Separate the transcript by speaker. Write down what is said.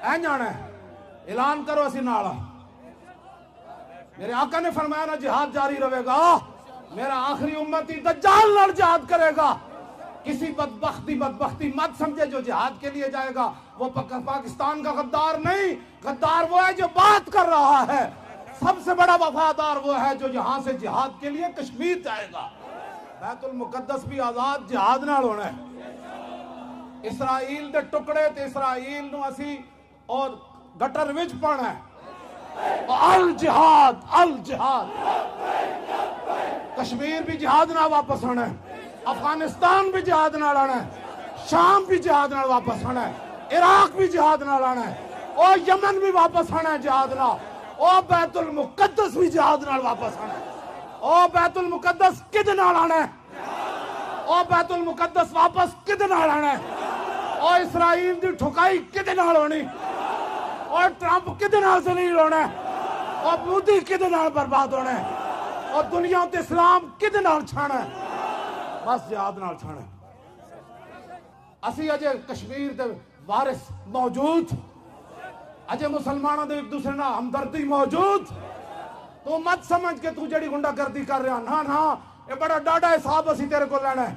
Speaker 1: اے جانا ہے اعلان کرو اسی نالا میرے آقا نے فرمایا نا جہاد جاری رہے گا میرا آخری امتی دجال نال جہاد کرے گا کسی بدبختی مت سمجھے جو جہاد کے لیے جائے گا وہ پاکستان کا غدار نہیں غدار وہ ہے جو بات کر رہا ہے سب سے بڑا وفادار وہ ہے جو یہاں سے جہاد کے لیے کشمیر جائے گا بیت المقدس بھی آزاد جہاد نال ہونا ہے اسرائیل دے ٹکڑے تے اسرائیل نو اسی اور گٹر وچ پانا ہے الجہاد کشمیر بھی جہاد نہ واپس آنا ہے افغانستان بھی جہاد نہ لانا ہے شام بھی جہاد نہ واپس آنا ہے عراق بھی جہاد نہ لانا ہے اور یمن بھی واپس آنا ہے جہاد نہ اور بیت المقدس بھی جہاد نہ واپس آنا ہے اور بیت المقدس کدنا لانا ہے اور بیت المقدس واپس کدنا لانا ہے اور اسرائیل دی ٹھکائی کدنا لونی اور ٹرمپ کدنا ذلیل ہونا ہے اور مودی کدنا برباد ہونا ہے اور دنیا تے اسلام کدنا چھانا ہے بس جہاد نال چھانا ہے اسی اجے کشمیر دے وارث موجود اجے مسلمانوں دے ایک دوسرے نال ہمدردی موجود تو مت سمجھ کے تو جڑی گنڈا گردی کر رہا نا یہ بڑا ڈاڈا حساب اسی تیرے کو لینا ہے